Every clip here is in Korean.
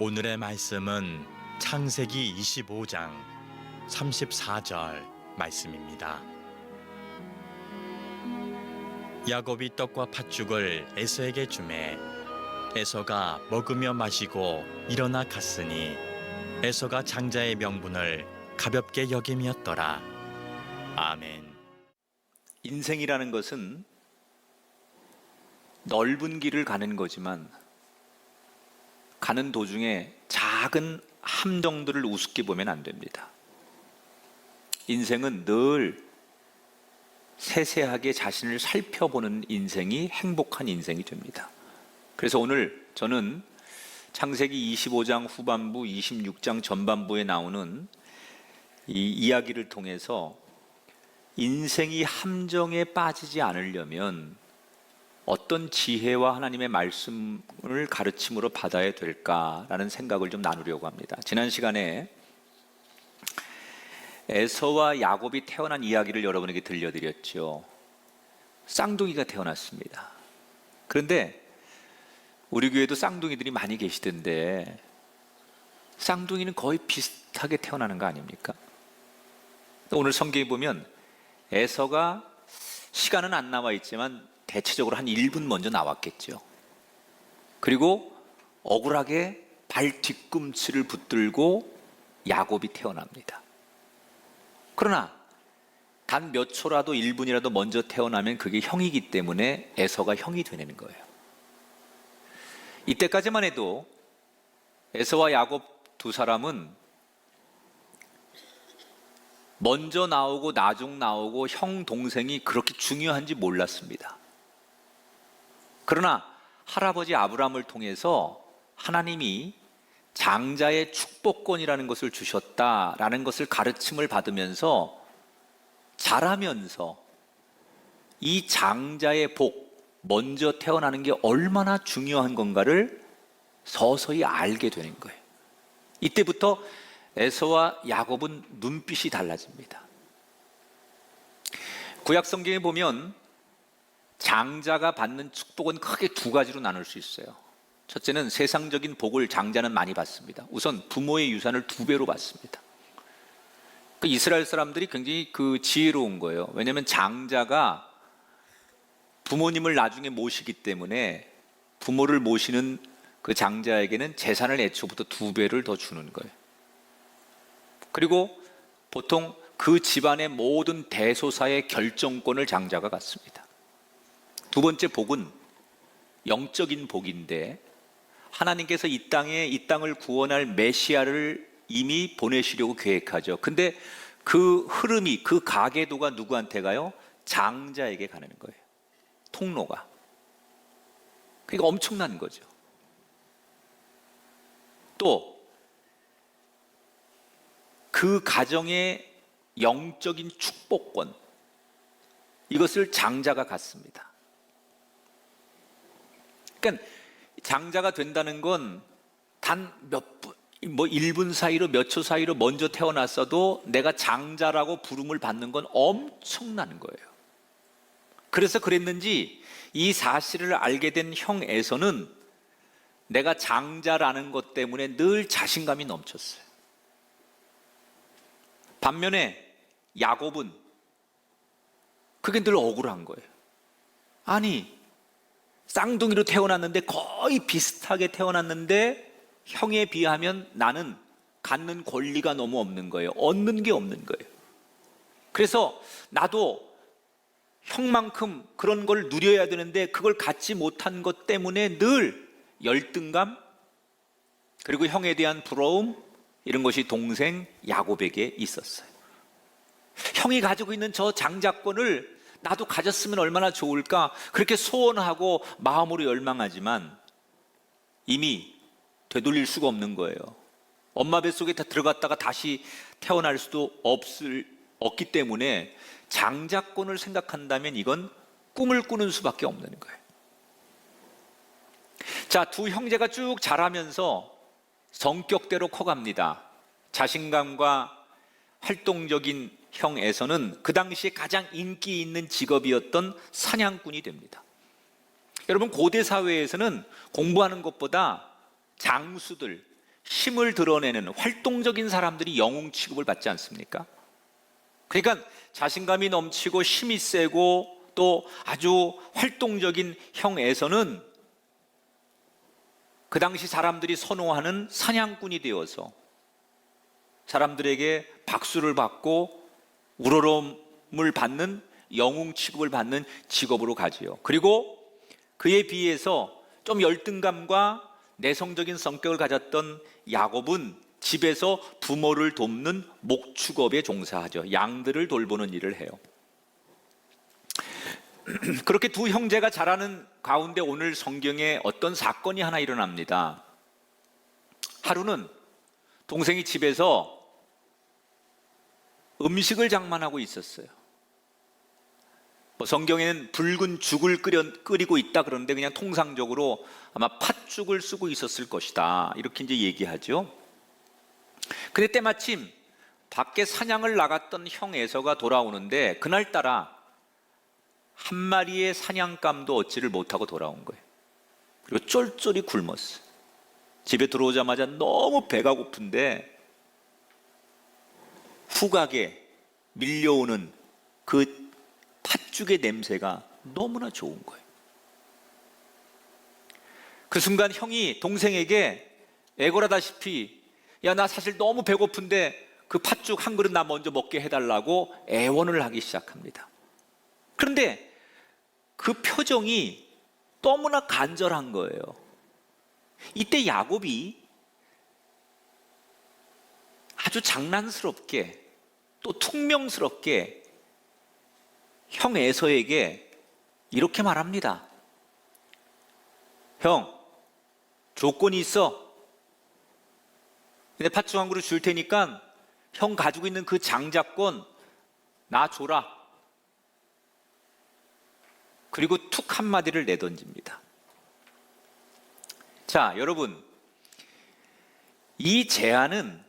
오늘의 말씀은 창세기 25장 34절 말씀입니다. 야곱이 떡과 팥죽을 에서에게 주매 에서가 먹으며 마시고 일어나 갔으니 에서가 장자의 명분을 가볍게 여김이었더라. 아멘. 인생이라는 것은 넓은 길을 가는 거지만 가는 도중에 작은 함정들을 우습게 보면 안 됩니다. 인생은 늘 세세하게 자신을 살펴보는 인생이 행복한 인생이 됩니다. 그래서 오늘 저는 창세기 25장 후반부, 26장 전반부에 나오는 이 이야기를 통해서 인생이 함정에 빠지지 않으려면 어떤 지혜와 하나님의 말씀을 가르침으로 받아야 될까라는 생각을 좀 나누려고 합니다. 지난 시간에 에서와 야곱이 태어난 이야기를 여러분에게 들려드렸죠. 쌍둥이가 태어났습니다. 그런데 우리 교회도 쌍둥이들이 많이 계시던데 쌍둥이는 거의 비슷하게 태어나는 거 아닙니까? 오늘 성경에 보면 에서가 시간은 안 나와 있지만 대체적으로 한 1분 먼저 나왔겠죠. 그리고 억울하게 발 뒤꿈치를 붙들고 야곱이 태어납니다. 그러나 단 몇 초라도 1분이라도 먼저 태어나면 그게 형이기 때문에 에서가 형이 되는 거예요. 이때까지만 해도 에서와 야곱 두 사람은 먼저 나오고 나중 나오고 형 동생이 그렇게 중요한지 몰랐습니다. 그러나 할아버지 아브라함을 통해서 하나님이 장자의 축복권이라는 것을 주셨다라는 것을 가르침을 받으면서 자라면서 이 장자의 복, 먼저 태어나는 게 얼마나 중요한 건가를 서서히 알게 되는 거예요. 이때부터 에서와 야곱은 눈빛이 달라집니다. 구약 성경에 보면 장자가 받는 축복은 크게 두 가지로 나눌 수 있어요. 첫째는 세상적인 복을 장자는 많이 받습니다. 우선 부모의 유산을 2배로 받습니다. 이스라엘 사람들이 굉장히 지혜로운 거예요. 왜냐하면 장자가 부모님을 나중에 모시기 때문에 부모를 모시는 그 장자에게는 재산을 애초부터 2배를 더 주는 거예요. 그리고 보통 그 집안의 모든 대소사의 결정권을 장자가 갖습니다. 두 번째 복은 영적인 복인데 하나님께서 이 땅을 구원할 메시아를 이미 보내시려고 계획하죠. 근데 그 흐름이, 그 가계도가 누구한테 가요? 장자에게 가는 거예요. 통로가. 그러니까 엄청난 거죠. 또 그 가정의 영적인 축복권, 이것을 장자가 갖습니다. 그러니까 장자가 된다는 건 단 몇 분, 1분 사이로 몇 초 사이로 먼저 태어났어도 내가 장자라고 부름을 받는 건 엄청난 거예요. 그래서 그랬는지 이 사실을 알게 된 형 에서는 내가 장자라는 것 때문에 늘 자신감이 넘쳤어요. 반면에 야곱은 그게 늘 억울한 거예요. 아니, 쌍둥이로 태어났는데 거의 비슷하게 태어났는데 형에 비하면 나는 갖는 권리가 너무 없는 거예요. 얻는 게 없는 거예요. 그래서 나도 형만큼 그런 걸 누려야 되는데 그걸 갖지 못한 것 때문에 늘 열등감, 그리고 형에 대한 부러움, 이런 것이 동생 야곱에게 있었어요. 형이 가지고 있는 저 장자권을 나도 가졌으면 얼마나 좋을까, 그렇게 소원하고 마음으로 열망하지만 이미 되돌릴 수가 없는 거예요. 엄마 뱃속에 다 들어갔다가 다시 태어날 수도 없기 때문에 장자권을 생각한다면 이건 꿈을 꾸는 수밖에 없는 거예요. 자, 두 형제가 쭉 자라면서 성격대로 커갑니다. 자신감과 활동적인 형 에서는 그 당시에 가장 인기 있는 직업이었던 사냥꾼이 됩니다. 여러분, 고대 사회에서는 공부하는 것보다 장수들, 힘을 드러내는 활동적인 사람들이 영웅 취급을 받지 않습니까? 그러니까 자신감이 넘치고 힘이 세고 또 아주 활동적인 형 에서는 그 당시 사람들이 선호하는 사냥꾼이 되어서 사람들에게 박수를 받고 우러러움을 받는 영웅 취급을 받는 직업으로 가지요. 그리고 그에 비해서 좀 열등감과 내성적인 성격을 가졌던 야곱은 집에서 부모를 돕는 목축업에 종사하죠. 양들을 돌보는 일을 해요. 그렇게 두 형제가 자라는 가운데 오늘 성경에 어떤 사건이 하나 일어납니다. 하루는 동생이 집에서 음식을 장만하고 있었어요. 성경에는 붉은 죽을 끓이고 있다 그러는데 그냥 통상적으로 아마 팥죽을 쓰고 있었을 것이다 이렇게 이제 얘기하죠. 근데 때마침 밖에 사냥을 나갔던 형 에서가 돌아오는데 그날따라 한 마리의 사냥감도 얻지를 못하고 돌아온 거예요. 그리고 쫄쫄이 굶었어요. 집에 들어오자마자 너무 배가 고픈데 후각에 밀려오는 그 팥죽의 냄새가 너무나 좋은 거예요. 그 순간 형이 동생에게 애걸하다시피 야, 나 사실 너무 배고픈데 그 팥죽 한 그릇 나 먼저 먹게 해달라고 애원을 하기 시작합니다. 그런데 그 표정이 너무나 간절한 거예요. 이때 야곱이 아주 장난스럽게 또 퉁명스럽게 형 에서에게 이렇게 말합니다. 형, 조건이 있어. 근데 팥죽 한 그릇 줄 테니까 형 가지고 있는 그 장자권 나 줘라. 그리고 툭 한마디를 내던집니다. 자, 여러분, 이 제안은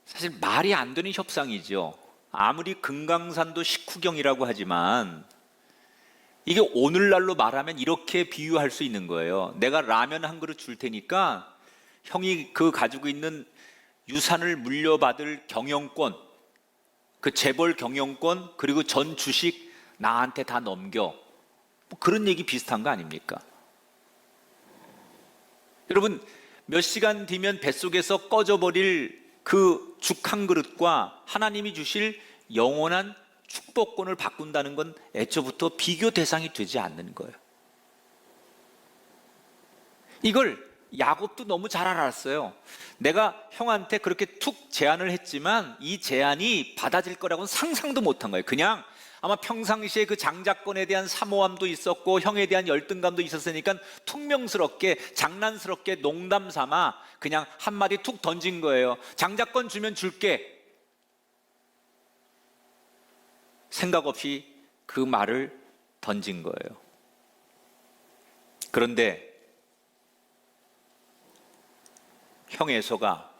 사실 말이 안 되는 협상이죠. 아무리 금강산도 식후경이라고 하지만 이게 오늘날로 말하면 이렇게 비유할 수 있는 거예요. 내가 라면 한 그릇 줄 테니까 형이 그 가지고 있는 유산을 물려받을 경영권, 그 재벌 경영권 그리고 전 주식 나한테 다 넘겨. 뭐 그런 얘기 비슷한 거 아닙니까? 여러분, 몇 시간 뒤면 뱃속에서 꺼져버릴 그 죽 한 그릇과 하나님이 주실 영원한 축복권을 바꾼다는 건 애초부터 비교 대상이 되지 않는 거예요. 이걸 야곱도 너무 잘 알았어요. 내가 형한테 그렇게 툭 제안을 했지만 이 제안이 받아질 거라고는 상상도 못한 거예요. 그냥 아마 평상시에 그 장자권에 대한 사모함도 있었고 형에 대한 열등감도 있었으니까 퉁명스럽게 장난스럽게 농담 삼아 그냥 한마디 툭 던진 거예요. 장자권 주면 줄게. 생각 없이 그 말을 던진 거예요. 그런데 형 에서가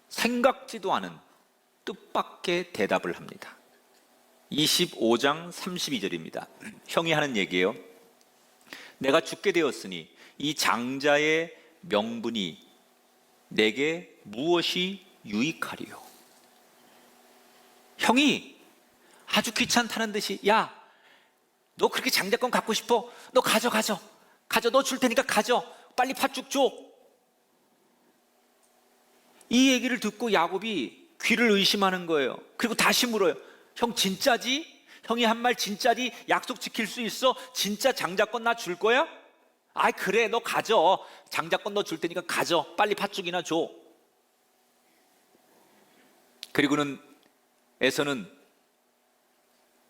생각지도 않은 뜻밖의 대답을 합니다. 25장 32절입니다. 형이 하는 얘기예요. 내가 죽게 되었으니 이 장자의 명분이 내게 무엇이 유익하리요? 형이 아주 귀찮다는 듯이 야, 너 그렇게 장자권 갖고 싶어? 너 가져. 너 줄 테니까 가져. 빨리 팥죽 줘. 이 얘기를 듣고 야곱이 귀를 의심하는 거예요. 그리고 다시 물어요. 형 진짜지? 형이 한 말 진짜지? 약속 지킬 수 있어? 진짜 장자권 나 줄 거야? 아이 그래, 너 가져. 장자권 너 줄 테니까 가져. 빨리 팥죽이나 줘. 그리고는 에서는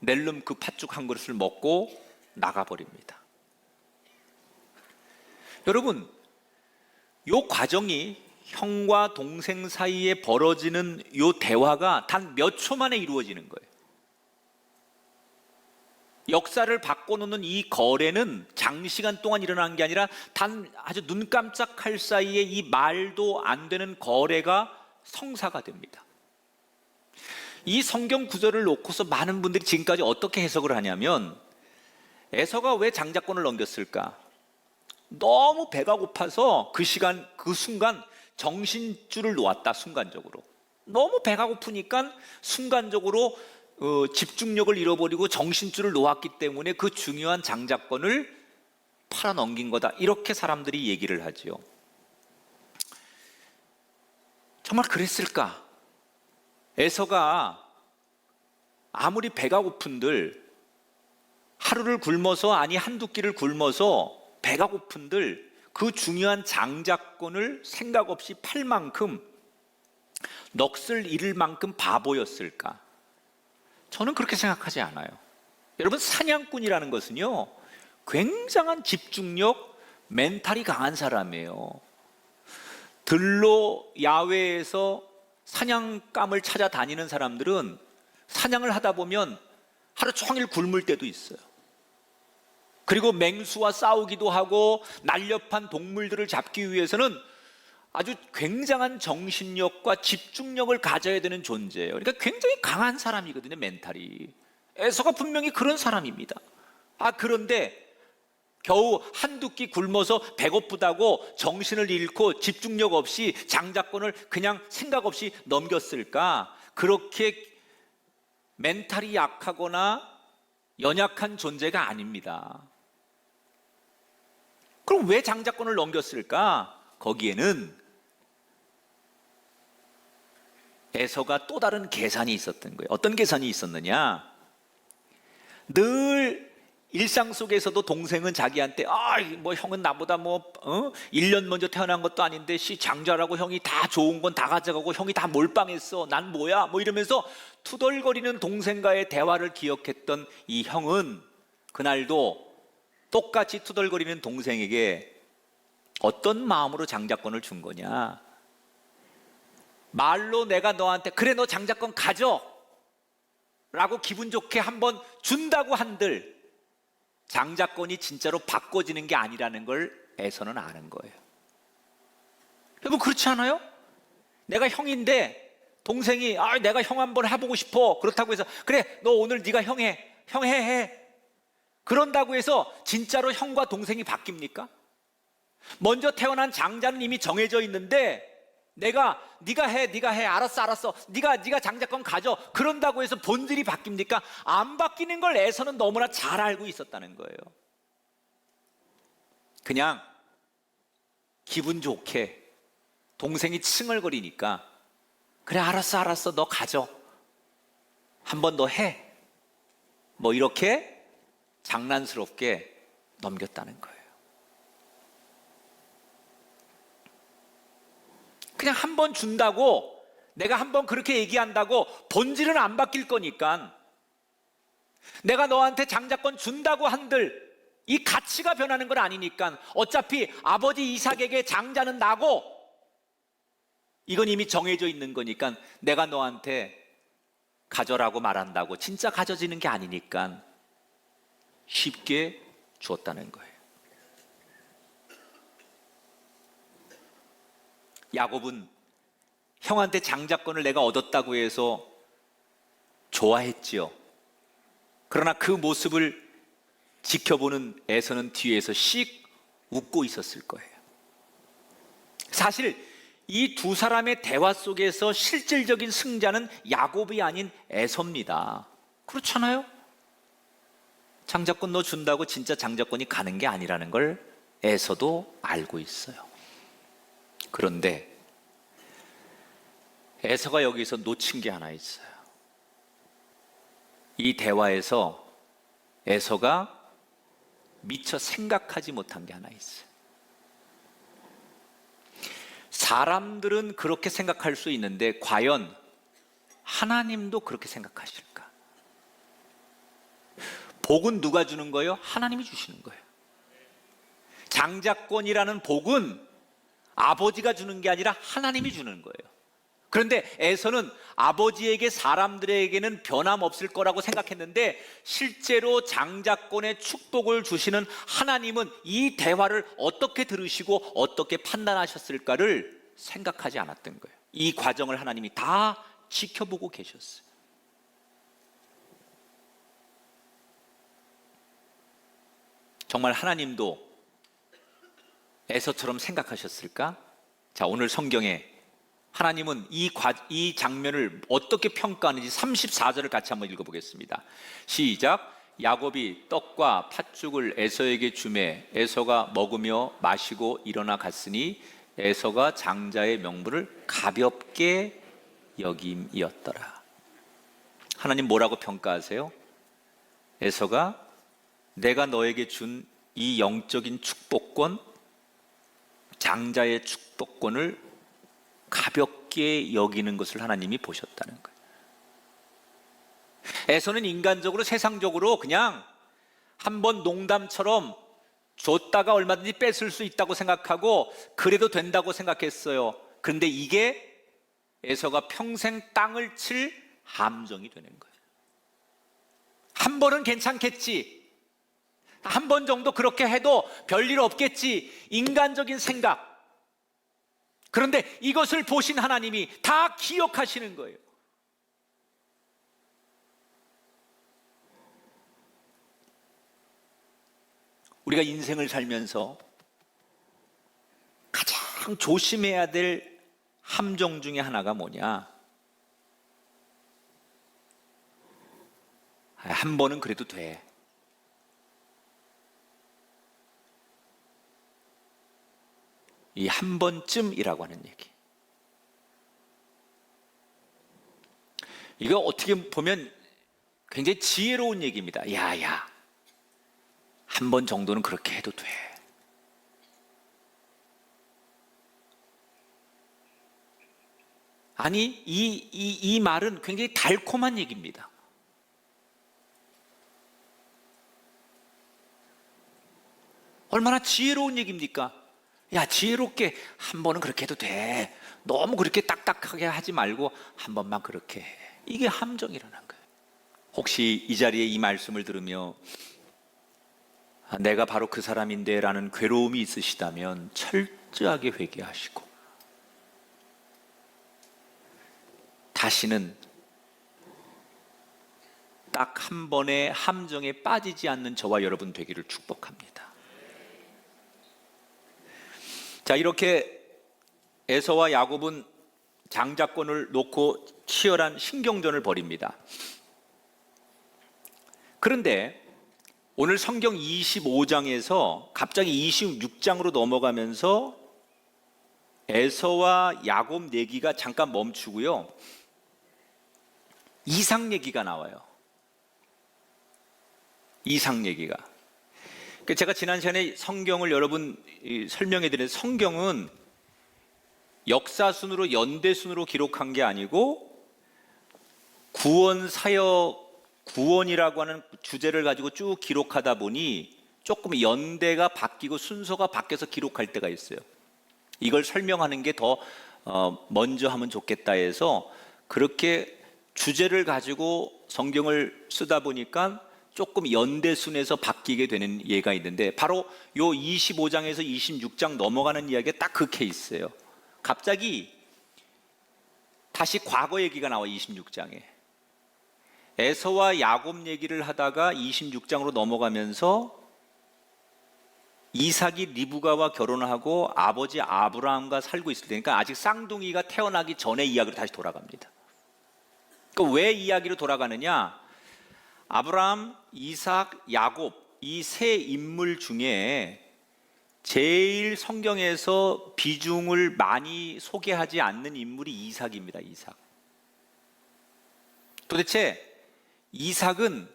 낼름 그 팥죽 한 그릇을 먹고 나가버립니다. 여러분, 이 과정이 형과 동생 사이에 벌어지는 이 대화가 단 몇 초 만에 이루어지는 거예요. 역사를 바꿔놓는 이 거래는 장시간 동안 일어난 게 아니라 단 아주 눈 깜짝할 사이에 이 말도 안 되는 거래가 성사가 됩니다. 이 성경 구절을 놓고서 많은 분들이 지금까지 어떻게 해석을 하냐면 에서가 왜 장자권을 넘겼을까? 너무 배가 고파서 그 시간 그 순간 정신줄을 놓았다. 순간적으로 너무 배가 고프니까 순간적으로 집중력을 잃어버리고 정신줄을 놓았기 때문에 그 중요한 장자권을 팔아넘긴 거다. 이렇게 사람들이 얘기를 하지요. 정말 그랬을까? 에서가 아무리 배가 고픈들, 하루를 굶어서, 아니 한두 끼를 굶어서 배가 고픈들 그 중요한 장자권을 생각 없이 팔 만큼, 넋을 잃을 만큼 바보였을까? 저는 그렇게 생각하지 않아요. 여러분, 사냥꾼이라는 것은요, 굉장한 집중력, 멘탈이 강한 사람이에요. 들로 야외에서 사냥감을 찾아다니는 사람들은 사냥을 하다 보면 하루 종일 굶을 때도 있어요. 그리고 맹수와 싸우기도 하고 날렵한 동물들을 잡기 위해서는 아주 굉장한 정신력과 집중력을 가져야 되는 존재예요. 그러니까 굉장히 강한 사람이거든요, 멘탈이. 에서가 분명히 그런 사람입니다. 그런데 겨우 한두 끼 굶어서 배고프다고 정신을 잃고 집중력 없이 장자권을 그냥 생각 없이 넘겼을까? 그렇게 멘탈이 약하거나 연약한 존재가 아닙니다. 그럼 왜 장자권을 넘겼을까? 거기에는 에서가 또 다른 계산이 있었던 거예요. 어떤 계산이 있었느냐? 늘 일상 속에서도 동생은 자기한테 뭐 형은 나보다 1년 먼저 태어난 것도 아닌데 장자라고 형이 다 좋은 건 다 가져가고 형이 다 몰빵했어. 난 뭐야? 뭐 이러면서 투덜거리는 동생과의 대화를 기억했던 이 형은 그날도 똑같이 투덜거리는 동생에게 어떤 마음으로 장자권을 준 거냐? 말로 내가 너한테 그래 너 장자권 가져 라고 기분 좋게 한번 준다고 한들 장자권이 진짜로 바꿔지는 게 아니라는 걸 에서는 아는 거예요. 여러분, 그렇지 않아요? 내가 형인데 동생이 내가 형 한번 해보고 싶어. 그렇다고 해서 그래 너 오늘 네가 형 해. 그런다고 해서 진짜로 형과 동생이 바뀝니까? 먼저 태어난 장자는 이미 정해져 있는데 네가 해. 알았어. 네가 장자권 가져. 그런다고 해서 본질이 바뀝니까? 안 바뀌는 걸 에서는 너무나 잘 알고 있었다는 거예요. 그냥 기분 좋게 동생이 칭얼거리니까 그래 알았어. 너 가져. 한번 너 해. 뭐 이렇게 장난스럽게 넘겼다는 거예요. 그냥 한 번 준다고, 내가 한 번 그렇게 얘기한다고 본질은 안 바뀔 거니까, 내가 너한테 장자권 준다고 한들 이 가치가 변하는 건 아니니까, 어차피 아버지 이삭에게 장자는 나고 이건 이미 정해져 있는 거니까 내가 너한테 가져라고 말한다고 진짜 가져지는 게 아니니까 쉽게 주었다는 거예요. 야곱은 형한테 장자권을 내가 얻었다고 해서 좋아했지요. 그러나 그 모습을 지켜보는 에서는 뒤에서 씩 웃고 있었을 거예요. 사실 이 두 사람의 대화 속에서 실질적인 승자는 야곱이 아닌 에서입니다. 그렇잖아요? 장자권 너 준다고 진짜 장자권이 가는 게 아니라는 걸 에서도 알고 있어요. 그런데 에서가 여기서 놓친 게 하나 있어요. 이 대화에서 에서가 미처 생각하지 못한 게 하나 있어요. 사람들은 그렇게 생각할 수 있는데 과연 하나님도 그렇게 생각하실까? 복은 누가 주는 거예요? 하나님이 주시는 거예요. 장자권이라는 복은 아버지가 주는 게 아니라 하나님이 주는 거예요. 그런데 에서는 아버지에게 사람들에게는 변함없을 거라고 생각했는데 실제로 장자권의 축복을 주시는 하나님은 이 대화를 어떻게 들으시고 어떻게 판단하셨을까를 생각하지 않았던 거예요. 이 과정을 하나님이 다 지켜보고 계셨어요. 정말 하나님도 에서처럼 생각하셨을까? 자, 오늘 성경에 하나님은 이 장면을 어떻게 평가하는지 34절을 같이 한번 읽어보겠습니다. 시작. 야곱이 떡과 팥죽을 에서에게 주매 에서가 먹으며 마시고 일어나 갔으니 에서가 장자의 명분을 가볍게 여김이었더라. 하나님 뭐라고 평가하세요? 에서가 내가 너에게 준 이 영적인 축복권, 장자의 축복권을 가볍게 여기는 것을 하나님이 보셨다는 거예요. 에서는 인간적으로 세상적으로 그냥 한번 농담처럼 줬다가 얼마든지 뺏을 수 있다고 생각하고 그래도 된다고 생각했어요. 그런데 이게 에서가 평생 땅을 칠 함정이 되는 거예요. 한 번은 괜찮겠지, 한 번 정도 그렇게 해도 별일 없겠지, 인간적인 생각. 그런데 이것을 보신 하나님이 다 기억하시는 거예요. 우리가 인생을 살면서 가장 조심해야 될 함정 중에 하나가 뭐냐? 한 번은 그래도 돼. 이 한 번쯤이라고 하는 얘기. 이거 어떻게 보면 굉장히 지혜로운 얘기입니다. 야, 한 번 정도는 그렇게 해도 돼. 아니, 이 말은 굉장히 달콤한 얘기입니다. 얼마나 지혜로운 얘기입니까? 야, 지혜롭게 한 번은 그렇게 해도 돼. 너무 그렇게 딱딱하게 하지 말고 한 번만 그렇게 해. 이게 함정이라는 거예요. 혹시 이 자리에 이 말씀을 들으며 내가 바로 그 사람인데 라는 괴로움이 있으시다면 철저하게 회개하시고 다시는 딱 한 번의 함정에 빠지지 않는 저와 여러분 되기를 축복합니다. 자, 이렇게 에서와 야곱은 장자권을 놓고 치열한 신경전을 벌입니다. 그런데 오늘 성경 25장에서 갑자기 26장으로 넘어가면서 에서와 야곱 얘기가 잠깐 멈추고요, 이삭 얘기가 나와요. 이삭 얘기가. 제가 지난 시간에 성경을 여러분 설명해 드린, 성경은 역사순으로 연대순으로 기록한 게 아니고 구원 사역, 구원이라고 하는 주제를 가지고 쭉 기록하다 보니 조금 연대가 바뀌고 순서가 바뀌어서 기록할 때가 있어요. 이걸 설명하는 게 더 먼저 하면 좋겠다 해서 그렇게 주제를 가지고 성경을 쓰다 보니까 조금 연대순에서 바뀌게 되는 예가 있는데, 바로 요 25장에서 26장 넘어가는 이야기가 딱 그 케이스예요. 갑자기 다시 과거 얘기가 나와. 26장에 에서와 야곱 얘기를 하다가 26장으로 넘어가면서 이삭이 리브가와 결혼하고 아버지 아브라함과 살고 있을 때니까 아직 쌍둥이가 태어나기 전에 이야기로 다시 돌아갑니다. 그러니까 왜 이야기로 돌아가느냐? 아브라함, 이삭, 야곱, 이 세 인물 중에 제일 성경에서 비중을 많이 소개하지 않는 인물이 이삭입니다. 이삭. 도대체 이삭은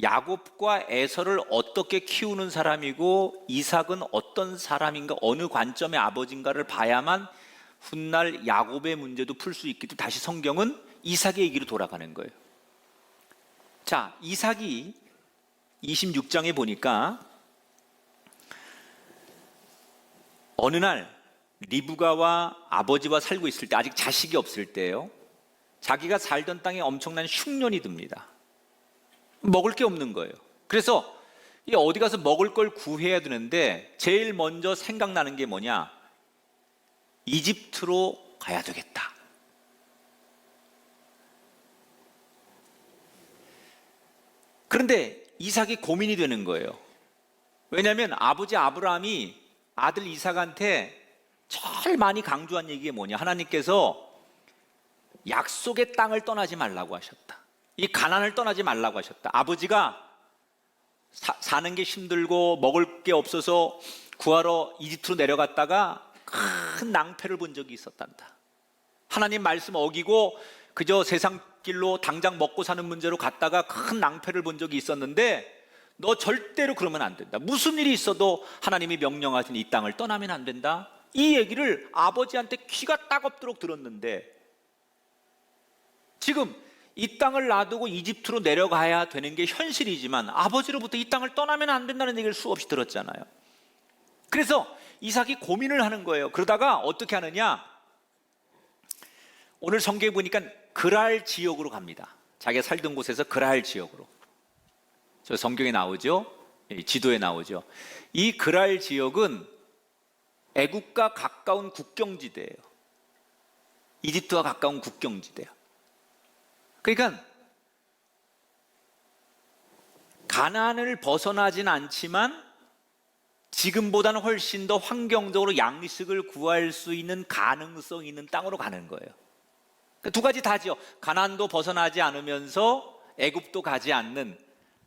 야곱과 에서를 어떻게 키우는 사람이고 이삭은 어떤 사람인가, 어느 관점의 아버지인가를 봐야만 훗날 야곱의 문제도 풀 수 있기 때문에 다시 성경은 이삭의 얘기로 돌아가는 거예요. 자, 이삭이 26장에 보니까 어느 날 리브가와 아버지와 살고 있을 때, 아직 자식이 없을 때예요. 자기가 살던 땅에 엄청난 흉년이 듭니다. 먹을 게 없는 거예요. 그래서 어디 가서 먹을 걸 구해야 되는데 제일 먼저 생각나는 게 뭐냐? 이집트로 가야 되겠다. 그런데 이삭이 고민이 되는 거예요. 왜냐하면 아버지 아브라함이 아들 이삭한테 제일 많이 강조한 얘기가 뭐냐? 하나님께서 약속의 땅을 떠나지 말라고 하셨다. 이 가나안을 떠나지 말라고 하셨다. 아버지가 사는 게 힘들고 먹을 게 없어서 구하러 이집트로 내려갔다가 큰 낭패를 본 적이 있었단다. 하나님 말씀 어기고 그저 세상 길로 당장 먹고 사는 문제로 갔다가 큰 낭패를 본 적이 있었는데 너 절대로 그러면 안 된다. 무슨 일이 있어도 하나님이 명령하신 이 땅을 떠나면 안 된다. 이 얘기를 아버지한테 귀가 따갑도록 들었는데 지금 이 땅을 놔두고 이집트로 내려가야 되는 게 현실이지만 아버지로부터 이 땅을 떠나면 안 된다는 얘기를 수없이 들었잖아요. 그래서 이삭이 고민을 하는 거예요. 그러다가 어떻게 하느냐? 오늘 성경에 보니까 그랄 지역으로 갑니다. 자기가 살던 곳에서 그랄 지역으로. 저 성경에 나오죠? 지도에 나오죠. 이 그랄 지역은 애국과 가까운 국경지대예요. 이집트와 가까운 국경지대예요. 그러니까 가나안을 벗어나진 않지만 지금보다는 훨씬 더 환경적으로 양식을 구할 수 있는 가능성 있는 땅으로 가는 거예요. 그러니까 두 가지 다죠. 가나안도 벗어나지 않으면서 애굽도 가지 않는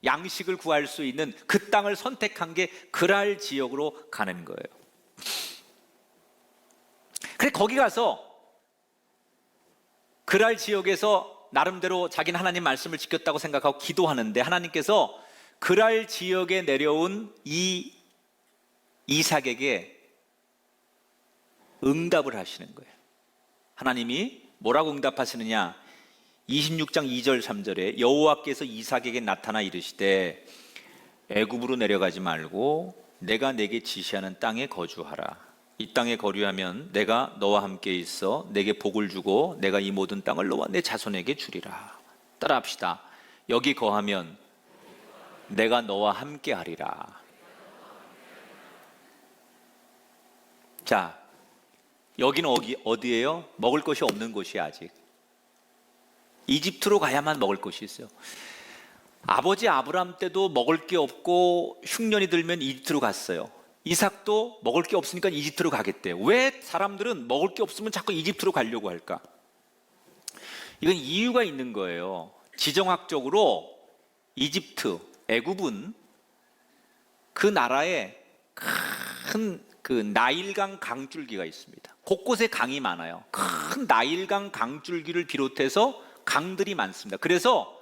양식을 구할 수 있는 그 땅을 선택한 게 그랄 지역으로 가는 거예요. 그래 거기 가서 그랄 지역에서 나름대로 자기는 하나님 말씀을 지켰다고 생각하고 기도하는데 하나님께서 그랄 지역에 내려온 이 이삭에게 응답을 하시는 거예요. 하나님이 뭐라고 응답하시느냐? 26장 2절 3절에 여호와께서 이삭에게 나타나 이르시되 애굽으로 내려가지 말고 내가 내게 지시하는 땅에 거주하라. 이 땅에 거류하면 내가 너와 함께 있어 내게 복을 주고 내가 이 모든 땅을 너와 내 자손에게 주리라. 따라합시다. 여기 거하면 내가 너와 함께 하리라. 자, 여기는 어디예요? 먹을 것이 없는 곳이야 아직. 이집트로 가야만 먹을 것이 있어요. 아버지 아브라함 때도 먹을 게 없고 흉년이 들면 이집트로 갔어요. 이삭도 먹을 게 없으니까 이집트로 가겠대요. 왜 사람들은 먹을 게 없으면 자꾸 이집트로 가려고 할까? 이건 이유가 있는 거예요. 지정학적으로 이집트, 애굽은 그 나라에 큰 그 나일강 강줄기가 있습니다. 곳곳에 강이 많아요. 큰 나일강 강줄기를 비롯해서 강들이 많습니다. 그래서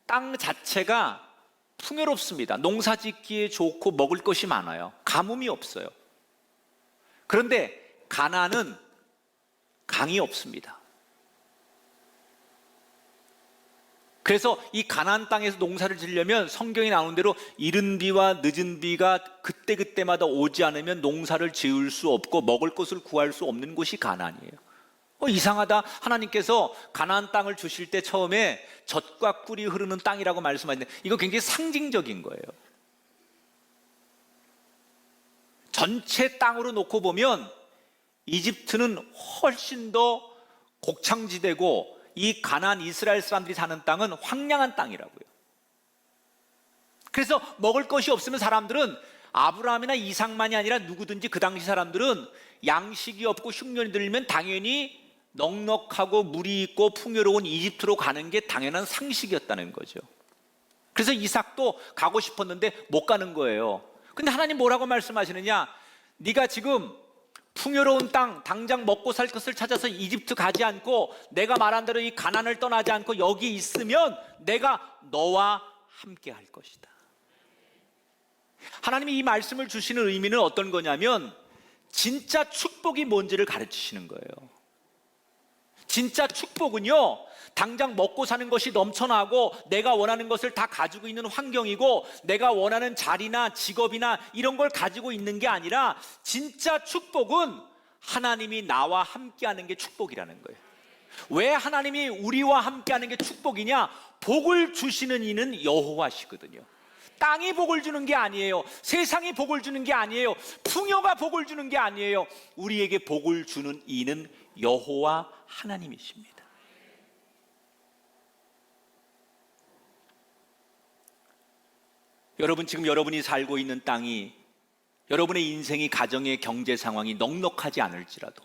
땅 자체가 풍요롭습니다. 농사 짓기에 좋고 먹을 것이 많아요. 가뭄이 없어요. 그런데 가나안은 강이 없습니다. 그래서 이 가나안 땅에서 농사를 지으려면 성경에 나오는 대로 이른 비와 늦은 비가 그때그때마다 오지 않으면 농사를 지을 수 없고 먹을 것을 구할 수 없는 곳이 가나안이에요. 이상하다. 하나님께서 가나안 땅을 주실 때 처음에 젖과 꿀이 흐르는 땅이라고 말씀하시는데 이거 굉장히 상징적인 거예요. 전체 땅으로 놓고 보면 이집트는 훨씬 더 곡창지대고 이 가나안 이스라엘 사람들이 사는 땅은 황량한 땅이라고요. 그래서 먹을 것이 없으면 사람들은 아브라함이나 이삭만이 아니라 누구든지 그 당시 사람들은 양식이 없고 흉년이 들면 당연히 넉넉하고 물이 있고 풍요로운 이집트로 가는 게 당연한 상식이었다는 거죠. 그래서 이삭도 가고 싶었는데 못 가는 거예요. 근데 하나님 뭐라고 말씀하시느냐? 네가 지금 풍요로운 땅, 당장 먹고 살 것을 찾아서 이집트 가지 않고 내가 말한 대로 이 가나안을 떠나지 않고 여기 있으면 내가 너와 함께 할 것이다. 하나님이 이 말씀을 주시는 의미는 어떤 거냐면 진짜 축복이 뭔지를 가르치시는 거예요. 진짜 축복은요, 당장 먹고 사는 것이 넘쳐나고 내가 원하는 것을 다 가지고 있는 환경이고 내가 원하는 자리나 직업이나 이런 걸 가지고 있는 게 아니라 진짜 축복은 하나님이 나와 함께하는 게 축복이라는 거예요. 왜 하나님이 우리와 함께하는 게 축복이냐? 복을 주시는 이는 여호와시거든요. 땅이 복을 주는 게 아니에요. 세상이 복을 주는 게 아니에요. 풍요가 복을 주는 게 아니에요. 우리에게 복을 주는 이는 여호와 하나님이십니다. 여러분, 지금 여러분이 살고 있는 땅이 여러분의 인생이 가정의 경제 상황이 넉넉하지 않을지라도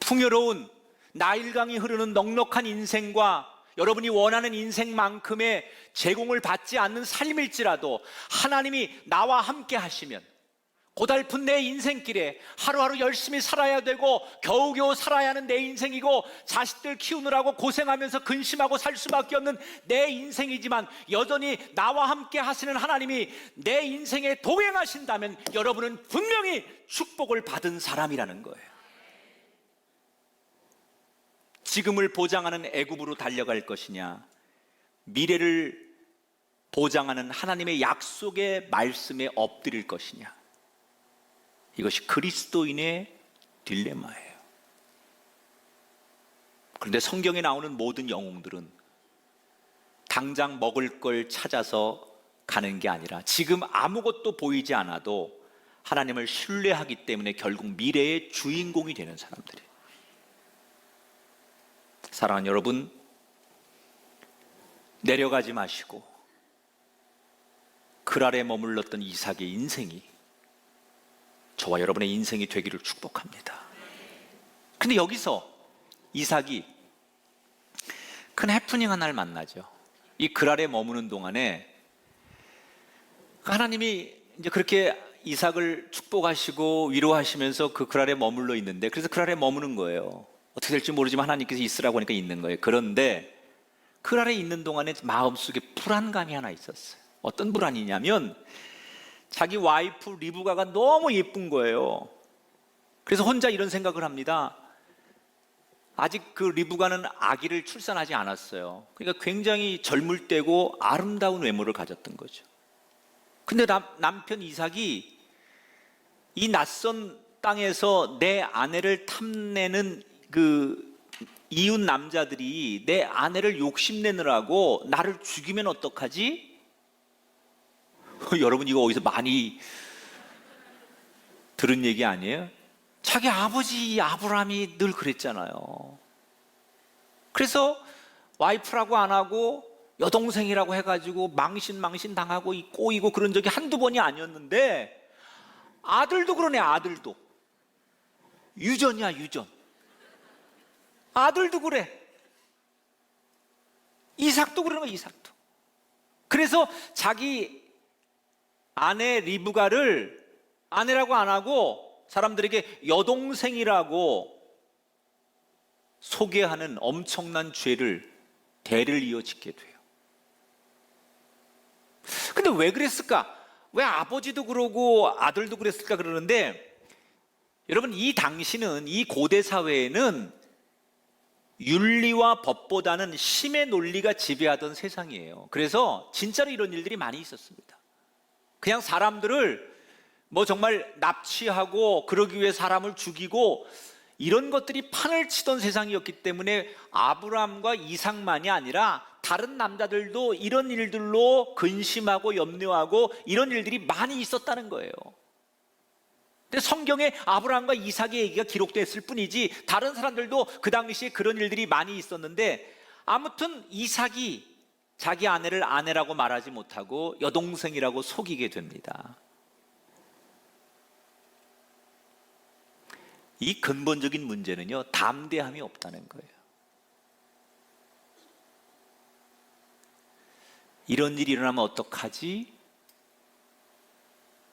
풍요로운 나일강이 흐르는 넉넉한 인생과 여러분이 원하는 인생만큼의 제공을 받지 않는 삶일지라도 하나님이 나와 함께 하시면 고달픈 내 인생길에 하루하루 열심히 살아야 되고 겨우겨우 살아야 하는 내 인생이고 자식들 키우느라고 고생하면서 근심하고 살 수밖에 없는 내 인생이지만 여전히 나와 함께 하시는 하나님이 내 인생에 동행하신다면 여러분은 분명히 축복을 받은 사람이라는 거예요. 지금을 보장하는 애굽으로 달려갈 것이냐, 미래를 보장하는 하나님의 약속의 말씀에 엎드릴 것이냐, 이것이 그리스도인의 딜레마예요. 그런데 성경에 나오는 모든 영웅들은 당장 먹을 걸 찾아서 가는 게 아니라 지금 아무것도 보이지 않아도 하나님을 신뢰하기 때문에 결국 미래의 주인공이 되는 사람들이에요. 사랑하는 여러분, 내려가지 마시고 글 아래 머물렀던 이삭의 인생이 저와 여러분의 인생이 되기를 축복합니다. 근데 여기서 이삭이 큰 해프닝 하나를 만나죠. 이 글 아래 머무는 동안에 하나님이 이제 그렇게 이삭을 축복하시고 위로하시면서 그 글 아래 머물러 있는데, 그래서 글 아래 머무는 거예요. 어떻게 될지 모르지만 하나님께서 있으라고 하니까 있는 거예요. 그런데 글 아래 있는 동안에 마음속에 불안감이 하나 있었어요. 어떤 불안이냐면 자기 와이프 리브가가 너무 예쁜 거예요. 그래서 혼자 이런 생각을 합니다. 아직 그 리브가는 아기를 출산하지 않았어요. 그러니까 굉장히 젊을 때고 아름다운 외모를 가졌던 거죠. 근데 남편 이삭이 이 낯선 땅에서 내 아내를 탐내는 그 이웃 남자들이 내 아내를 욕심내느라고 나를 죽이면 어떡하지? 여러분 이거 어디서 많이 들은 얘기 아니에요? 자기 아버지 아브라함이 늘 그랬잖아요. 그래서 와이프라고 안 하고 여동생이라고 해가지고 망신 당하고 꼬이고 그런 적이 한두 번이 아니었는데 아들도 그러네. 아들도 유전이야, 유전. 아들도 그래. 이삭도 그러는 거야, 이삭도. 그래서 자기 아내 리브가를 아내라고 안 하고 사람들에게 여동생이라고 소개하는 엄청난 죄를 대를 이어 짓게 돼요. 근데 왜 그랬을까? 왜 아버지도 그러고 아들도 그랬을까? 그러는데 여러분, 이 당시는, 이 고대 사회에는 윤리와 법보다는 심의 논리가 지배하던 세상이에요. 그래서 진짜로 이런 일들이 많이 있었습니다. 그냥 사람들을 뭐 정말 납치하고 그러기 위해 사람을 죽이고 이런 것들이 판을 치던 세상이었기 때문에 아브라함과 이삭만이 아니라 다른 남자들도 이런 일들로 근심하고 염려하고 이런 일들이 많이 있었다는 거예요. 근데 성경에 아브라함과 이삭의 얘기가 기록됐을 뿐이지 다른 사람들도 그 당시에 그런 일들이 많이 있었는데, 아무튼 이삭이 자기 아내를 아내라고 말하지 못하고 여동생이라고 속이게 됩니다. 이 근본적인 문제는요, 담대함이 없다는 거예요. 이런 일이 일어나면 어떡하지?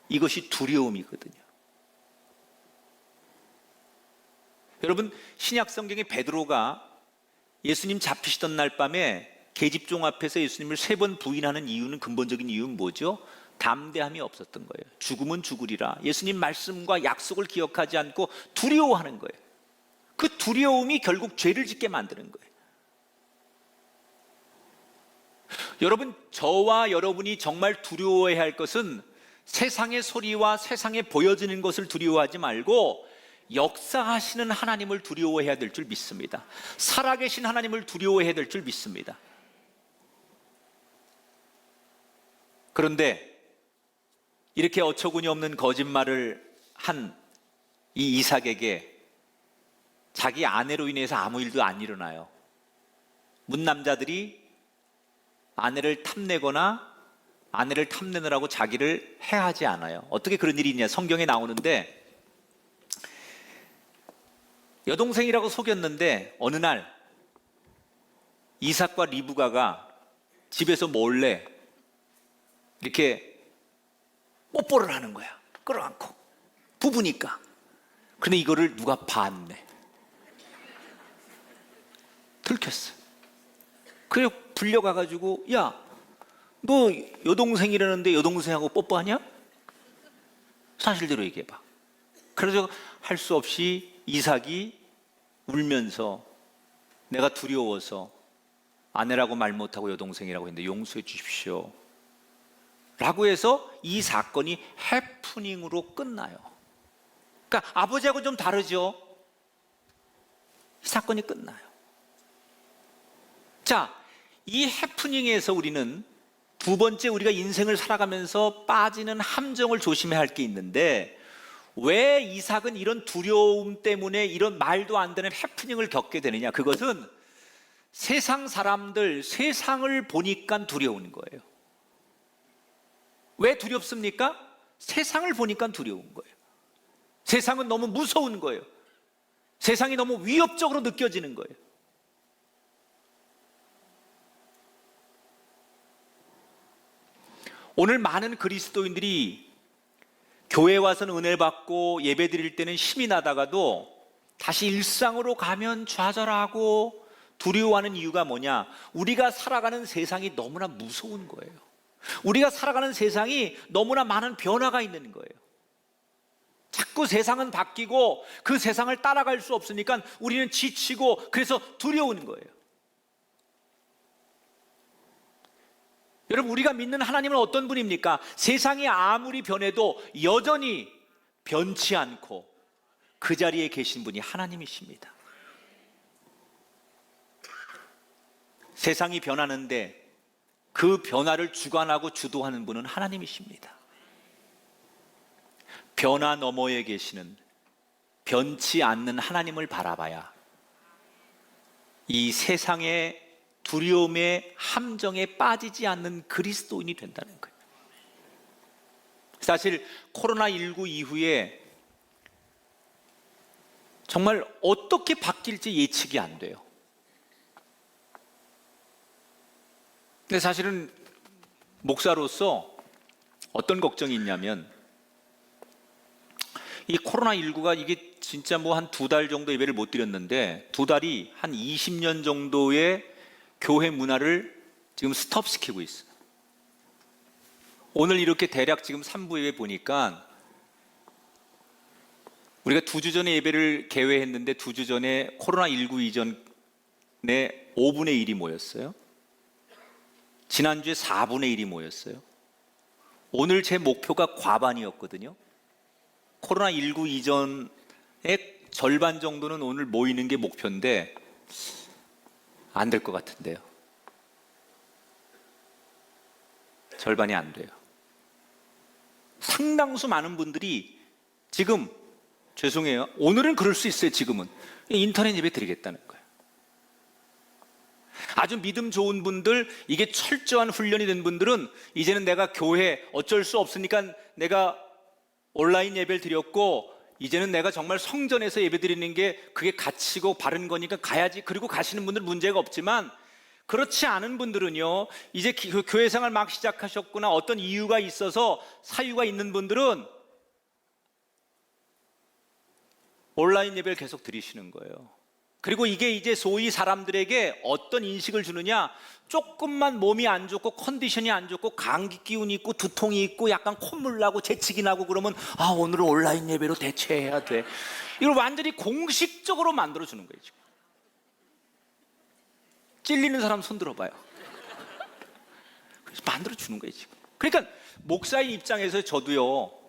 이것이 두려움이거든요. 여러분, 신약 성경에 베드로가 예수님 잡히시던 날 밤에 계집종 앞에서 예수님을 3번 부인하는 이유는, 근본적인 이유는 뭐죠? 담대함이 없었던 거예요. 죽으면 죽으리라. 예수님 말씀과 약속을 기억하지 않고 두려워하는 거예요. 그 두려움이 결국 죄를 짓게 만드는 거예요. 여러분, 저와 여러분이 정말 두려워해야 할 것은 세상의 소리와 세상에 보여지는 것을 두려워하지 말고 역사하시는 하나님을 두려워해야 될 줄 믿습니다. 살아계신 하나님을 두려워해야 될 줄 믿습니다. 그런데 이렇게 어처구니 없는 거짓말을 한 이 이삭에게 자기 아내로 인해서 아무 일도 안 일어나요. 문남자들이 아내를 탐내거나 아내를 탐내느라고 자기를 해하지 않아요. 어떻게 그런 일이 있냐? 성경에 나오는데 여동생이라고 속였는데 어느 날 이삭과 리브가가 집에서 몰래 이렇게 뽀뽀를 하는 거야. 끌어안고 부부니까. 근데 이거를 누가 봤네. 들켰어. 그래 불려가가지고 야, 너 여동생이라는데 여동생하고 뽀뽀하냐? 사실대로 얘기해봐. 그래서 할 수 없이 이삭이 울면서 내가 두려워서 아내라고 말 못하고 여동생이라고 했는데 용서해 주십시오 라고 해서 이 사건이 해프닝으로 끝나요. 그러니까 아버지하고 좀 다르죠. 이 사건이 끝나요. 자, 이 해프닝에서 우리는 두 번째 우리가 인생을 살아가면서 빠지는 함정을 조심해야 할 게 있는데, 왜 이삭은 이런 두려움 때문에 이런 말도 안 되는 해프닝을 겪게 되느냐? 그것은 세상 사람들, 세상을 보니까 두려운 거예요. 왜 두렵습니까? 세상을 보니까 두려운 거예요. 세상은 너무 무서운 거예요. 세상이 너무 위협적으로 느껴지는 거예요. 오늘 많은 그리스도인들이 교회 와서는 은혜 받고 예배 드릴 때는 힘이 나다가도 다시 일상으로 가면 좌절하고 두려워하는 이유가 뭐냐? 우리가 살아가는 세상이 너무나 무서운 거예요. 우리가 살아가는 세상이 너무나 많은 변화가 있는 거예요. 자꾸 세상은 바뀌고 그 세상을 따라갈 수 없으니까 우리는 지치고 그래서 두려운 거예요. 여러분, 우리가 믿는 하나님은 어떤 분입니까? 세상이 아무리 변해도 여전히 변치 않고 그 자리에 계신 분이 하나님이십니다. 세상이 변하는데 그 변화를 주관하고 주도하는 분은 하나님이십니다. 변화 너머에 계시는 변치 않는 하나님을 바라봐야 이 세상의 두려움의 함정에 빠지지 않는 그리스도인이 된다는 거예요. 사실 코로나19 이후에 정말 어떻게 바뀔지 예측이 안 돼요. 근데 사실은 목사로서 어떤 걱정이 있냐면, 이 코로나19가 이게 진짜 뭐 한 2달 정도 예배를 못 드렸는데 2달이 한 20년 정도의 교회 문화를 지금 스톱시키고 있어요. 오늘 이렇게 대략 지금 3부 예배 보니까 우리가 2주 전에 예배를 계획했는데 2주 전에 코로나19 이전에 5분의 1이 모였어요. 지난주에 4분의 1이 모였어요. 오늘 제 목표가 과반이었거든요. 코로나19 이전의 절반 정도는 오늘 모이는 게 목표인데 안 될 것 같은데요. 절반이 안 돼요. 상당수 많은 분들이 지금, 죄송해요, 오늘은 그럴 수 있어요. 지금은 인터넷 예배 드리겠다는 거예요. 아주 믿음 좋은 분들, 이게 철저한 훈련이 된 분들은 이제는 내가 교회 어쩔 수 없으니까 내가 온라인 예배를 드렸고 이제는 내가 정말 성전에서 예배 드리는 게 그게 가치고 바른 거니까 가야지, 그리고 가시는 분들은 문제가 없지만, 그렇지 않은 분들은요, 이제 교회 생활 막 시작하셨구나, 어떤 이유가 있어서 사유가 있는 분들은 온라인 예배를 계속 드리시는 거예요. 그리고 이게 이제 소위 사람들에게 어떤 인식을 주느냐, 조금만 몸이 안 좋고 컨디션이 안 좋고 감기 기운이 있고 두통이 있고 약간 콧물 나고 재채기 나고 그러면 아, 오늘은 온라인 예배로 대체해야 돼. 이걸 완전히 공식적으로 만들어 주는 거예요. 지금 찔리는 사람 손 들어봐요. 그래서 만들어 주는 거예요 지금. 그러니까 목사의 입장에서 저도요,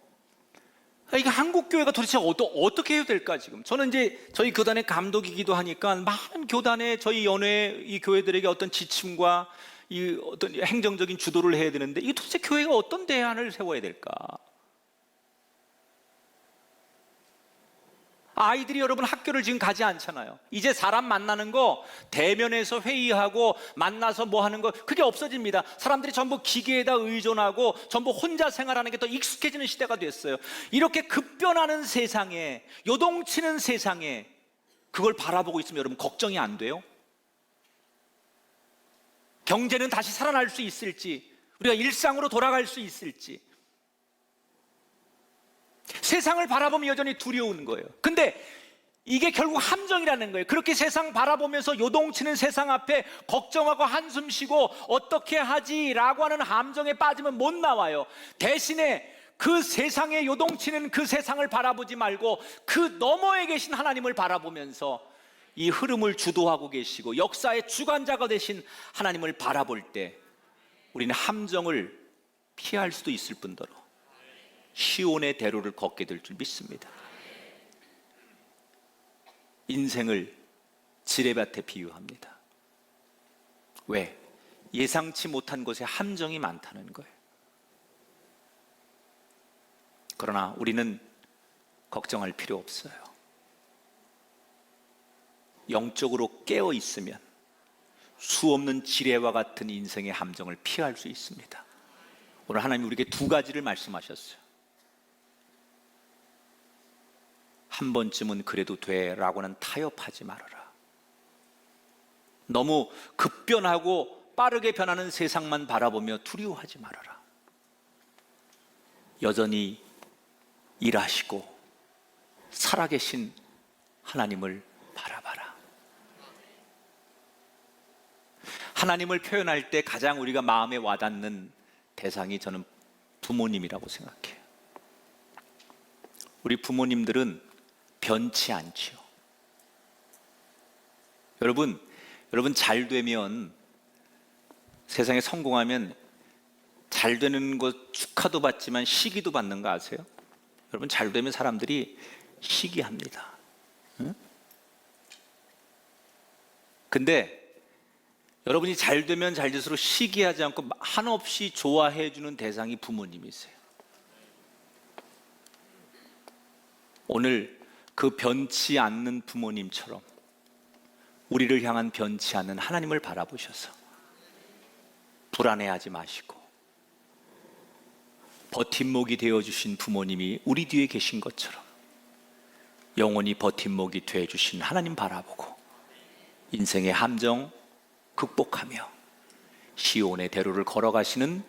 이게 한국 교회가 도대체 어떻게 해야 될까 지금. 저는 이제 저희 교단의 감독이기도 하니까 많은 교단의 저희 연회 이 교회들에게 어떤 지침과 이 어떤 행정적인 주도를 해야 되는데, 이게 도대체 교회가 어떤 대안을 세워야 될까. 아이들이 여러분 학교를 지금 가지 않잖아요. 이제 사람 만나는 거, 대면에서 회의하고 만나서 뭐 하는 거, 그게 없어집니다. 사람들이 전부 기계에다 의존하고 전부 혼자 생활하는 게 더 익숙해지는 시대가 됐어요. 이렇게 급변하는 세상에, 요동치는 세상에 그걸 바라보고 있으면 여러분 걱정이 안 돼요? 경제는 다시 살아날 수 있을지, 우리가 일상으로 돌아갈 수 있을지, 세상을 바라보면 여전히 두려운 거예요. 근데 이게 결국 함정이라는 거예요. 그렇게 세상 바라보면서 요동치는 세상 앞에 걱정하고 한숨 쉬고 어떻게 하지라고 하는 함정에 빠지면 못 나와요. 대신에 그 세상에 요동치는 그 세상을 바라보지 말고 그 너머에 계신 하나님을 바라보면서 이 흐름을 주도하고 계시고 역사의 주관자가 되신 하나님을 바라볼 때 우리는 함정을 피할 수도 있을 뿐더러 시온의 대로를 걷게 될 줄 믿습니다. 인생을 지뢰밭에 비유합니다. 왜? 예상치 못한 곳에 함정이 많다는 거예요. 그러나 우리는 걱정할 필요 없어요. 영적으로 깨어 있으면 수없는 지뢰와 같은 인생의 함정을 피할 수 있습니다. 오늘 하나님이 우리에게 두 가지를 말씀하셨어요. 한 번쯤은 그래도 돼라고는 타협하지 말아라. 너무 급변하고 빠르게 변하는 세상만 바라보며 두려워하지 말아라. 여전히 일하시고 살아계신 하나님을 바라봐라. 하나님을 표현할 때 가장 우리가 마음에 와닿는 대상이 저는 부모님이라고 생각해요. 우리 부모님들은 변치 않지요. 여러분 잘 되면, 세상에 성공하면 잘 되는 것 축하도 받지만 시기도 받는 거 아세요? 여러분 잘 되면 사람들이 시기합니다. 응? 근데 여러분이 잘 되면 잘 될수록 시기하지 않고 한없이 좋아해 주는 대상이 부모님이세요. 오늘 그 변치 않는 부모님처럼 우리를 향한 변치 않는 하나님을 바라보셔서 불안해하지 마시고, 버팀목이 되어주신 부모님이 우리 뒤에 계신 것처럼 영원히 버팀목이 되어주신 하나님 바라보고 인생의 함정 극복하며 시온의 대로를 걸어가시는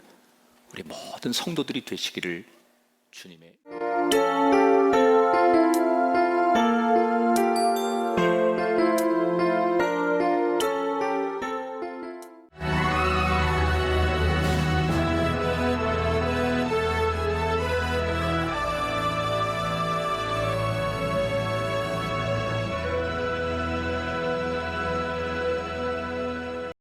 우리 모든 성도들이 되시기를 주님의